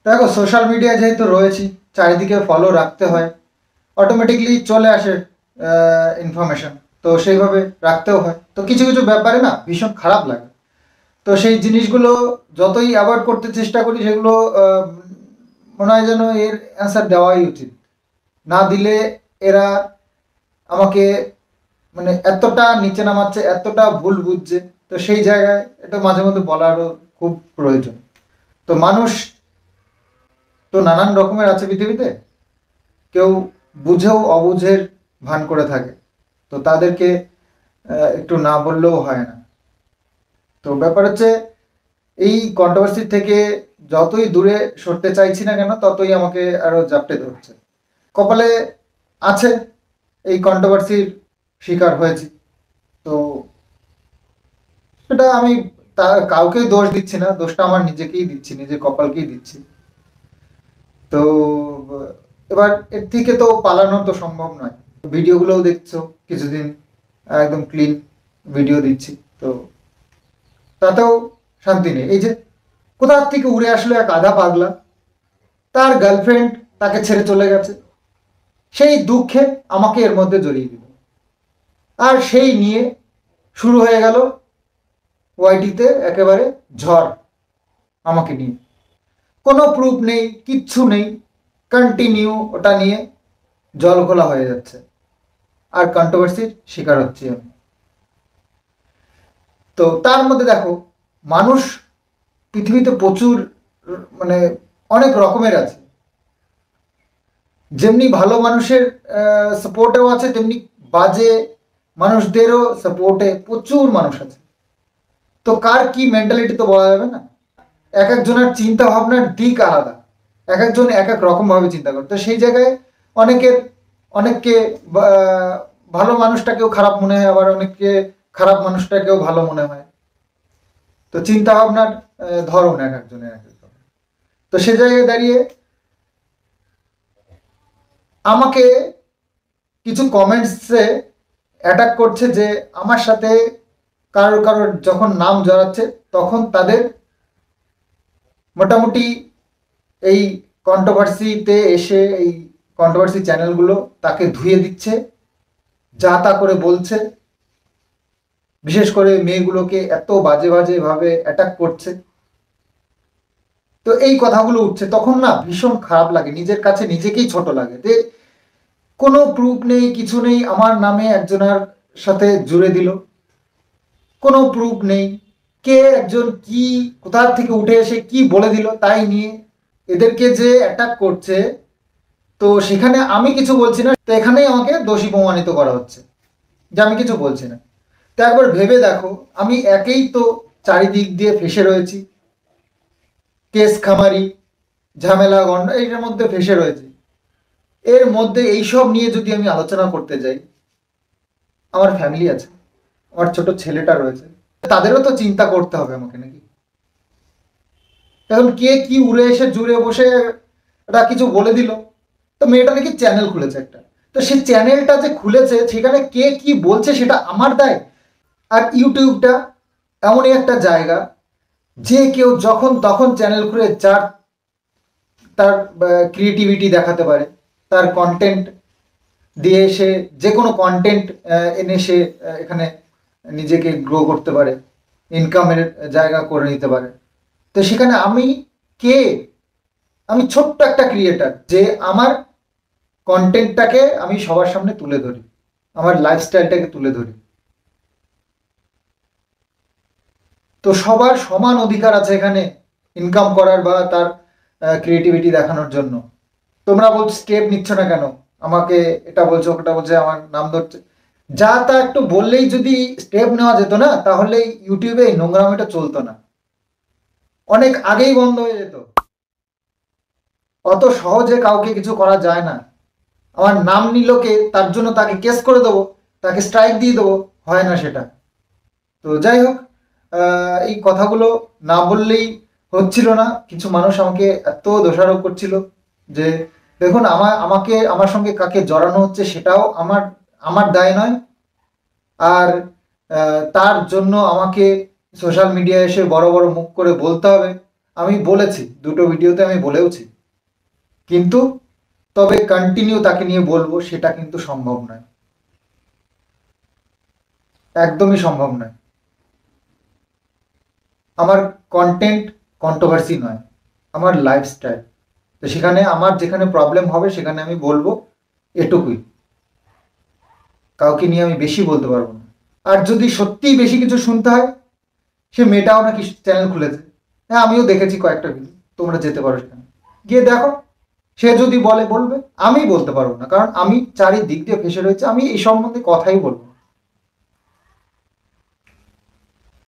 দেখো, social media যেহেতু রয়েছি, চারিদিকে ফলো রাখতে হয়, অটোমেটিকলি চলে আসে ইনফরমেশন। তো সেইভাবে রাখতেও হয়। তো কিছু কিছু ব্যাপারে না ভীষণ খারাপ লাগে। তো সেই জিনিসগুলো যতই অ্যাভয়েড করতে চেষ্টা করি, সেগুলো মনে হয় যেন এর অ্যান্সার দেওয়াই উচিত। না দিলে এরা আমাকে মানে এতটা নিচে নামাচ্ছে, এতটা ভুল বুঝছে। তো সেই জায়গায় এটা মাঝে মধ্যে বলারও খুব প্রয়োজন। তো মানুষ তো নানান রকমের আছে পৃথিবীতে। কেউ বুঝেও অবুঝের ভান করে থাকে। তো তাদেরকে একটু না বললেও হয় না। তো ব্যাপার হচ্ছে, এই কন্ট্রোভার্সি থেকে যতই দূরে সরতে চাইছি না কেন, ততই আমাকে আরো জাপটে ধরছে। কপালে আছে, এই কন্ট্রোভার্সির শিকার হয়েছি। তো সেটা আমি কাউকেই দোষ দিচ্ছি না, দোষটা আমার নিজেকেই দিচ্ছি, নিজের কপালকেই দিচ্ছি। তো এবার এর থেকে তো পালানো তো সম্ভব নয়। ভিডিওগুলোও দেখছো কিছুদিন, একদম ক্লিন ভিডিও দিচ্ছি। তো তাতেও শান্তি নেই। এই যে কোথা থেকে উড়ে আসলো এক আধা পাগলা, তার গার্লফ্রেন্ড তাকে ছেড়ে চলে গেছে, সেই দুঃখে আমাকে এর মধ্যে জড়িয়ে দিল। আর সেই নিয়ে শুরু হয়ে গেল ওয়াইটিতে একেবারে ঝড় আমাকে নিয়ে। কোনো প্রুফ নেই, কিচ্ছু নেই, কন্টিনিউ ওটা নিয়ে জল ঘোলা হয়ে যাচ্ছে। আর কন্ট্রোভার্সির শিকার হচ্ছি আমি। তো তার মধ্যে দেখো, মানুষ পৃথিবীতে প্রচুর মানে অনেক রকমের আছে। যেমনি ভালো মানুষের সাপোর্টেও আছে, তেমনি বাজে মানুষদেরও সাপোর্টে প্রচুর মানুষ আছে। তো কার কি মেন্টালিটি তো বলা যাবে না। এক একজনের চিন্তা ভাবনার দিক আলাদা, এক একজন এক এক রকম ভাবে চিন্তা করে। তো সেই জায়গায় অনেকের অনেককে ভালো মানুষটাকেও খারাপ মনে হয়, আবার অনেককে খারাপ মানুষটাকেও ভালো মনে হয়। তো চিন্তা ভাবনার ধরন এক একজনের এক এক রকম। তো সে জায়গায় দাঁড়িয়ে আমাকে কিছু কমেন্টসে অ্যাটাক করছে যে আমার সাথে কারোর কারোর যখন নাম জড়াচ্ছে, তখন তাদের মোটামুটি এই কন্ট্রোভার্সিতে এসে এই কন্ট্রোভার্সি চ্যানেলগুলো তাকে ধুয়ে দিচ্ছে, যা তা করে বলছে। বিশেষ করে মেয়েগুলোকে এত বাজে বাজে ভাবে অ্যাটাক করছে। তো এই কথাগুলো উঠছে, তখন না ভীষণ খারাপ লাগে, নিজের কাছে নিজেকেই ছোট লাগে যে কোনো প্রুফ নেই, কিছু নেই, আমার নামে একজনের সাথে জুড়ে দিল। কোনো প্রুফ নেই, কে একজন কি কোথা থেকে উঠে এসে কি বলে দিল তাই নিয়ে এদেরকে যে অ্যাটাক করছে। তো সেখানে আমি কিছু বলছি না, তো এখানেই আমাকে দোষী প্রমাণিত করা হচ্ছে যে আমি কিছু বলছি না। তো একবার ভেবে দেখো, আমি একেই তো চারিদিক দিয়ে ফেসে রয়েছি, কেস খামারি, ঝামেলা গন্ড এইটার মধ্যে ফেসে রয়েছে। এর মধ্যে এইসব নিয়ে যদি আমি আলোচনা করতে যাই, আমার ফ্যামিলি আছে, আমার ছোট ছেলেটা রয়েছে, তাদেরও তো চিন্তা করতে হবে আমাকে, নাকি? এখন কে কি উড়ে এসে জুড়ে বসে ওটা কিছু বলে দিল। তো মেয়েটা নাকি চ্যানেল খুলেছে একটা, তো সেই চ্যানেলটা যে খুলেছে সেখানে কে কি বলছে সেটা আমার দায়? আর ইউটিউবটা এমনই একটা জায়গা, যে কেউ যখন তখন চ্যানেল খুলে যার তার ক্রিয়েটিভিটি দেখাতে পারে, তার কন্টেন্ট দিয়ে সে যে কোনো কন্টেন্ট এনে সে এখানে নিজেকে গ্রো করতে পারে, ইনকামের জায়গা করে নিতে পারে। তো সেখানে আমি কে? আমি ছোট্ট একটা ক্রিয়েটার, যে আমার কন্টেন্টটাকে আমি সবার সামনে তুলে ধরি, আমার লাইফস্টাইলটাকে তুলে ধরি। তো সবার সমান অধিকার আছে এখানে ইনকাম করার বা তার ক্রিয়েটিভিটি দেখানোর জন্য। তোমরা বলছো স্টেপ নিচ্ছ না কেন, আমাকে এটা বলছো ওটা বলছে, আমার নাম ধরছে, যা তা একটু বললেই যদি স্টেপ নেওয়া যেত না, তাহলে ইউটিউবে এই নোংরামিটা চলতো না, অনেক আগেই বন্ধ হয়ে যেত। অত সহজে কাউকে কিছু করা যায় না। আমার নাম নিল কে, তার জন্য তাকে কেস করে দেবো, তাকে স্ট্রাইক দিয়ে দেবো, হয় না সেটা। তো যাই হোক, এই কথাগুলো না বললেই হচ্ছিল না। কিছু মানুষ আমাকে এত দোষারোপ করছিল যে দেখুন, আমাকে আমার সঙ্গে কাকে জড়ানো হচ্ছে সেটাও আমার আমার দায় নয়। আর তার জন্য আমাকে সোশ্যাল মিডিয়ায় এসে বড় বড় মুখ করে বলতে হবে, আমি বলেছি, দুটো ভিডিওতে আমি বলেওছি, কিন্তু তবে কন্টিনিউ তাকে নিয়ে বলবো সেটা কিন্তু সম্ভব নয়, একদমই সম্ভব নয়। আমার কন্টেন্ট কন্ট্রোভার্সি নয়, আমার লাইফস্টাইল। তো সেখানে আমার যেখানে প্রবলেম হবে সেখানে আমি বলবো, এটুকুই। কাউকে নিয়ে আমি বেশি বলতে পারবো না। আর যদি সত্যিই বেশি কিছু শুনতে হয়, সে মেয়েটাও নাকি চ্যানেল খুলেছে, হ্যাঁ আমিও দেখেছি কয়েকটা ভিডিও, তোমরা যেতে পারো সেখানে গিয়ে দেখো। সে যদি বলে বলবে, আমি বলতে পারবো না, কারণ আমি চারিদিক দিয়ে ফেসে রয়েছে, আমি এই সম্বন্ধে কথাই বলবো না।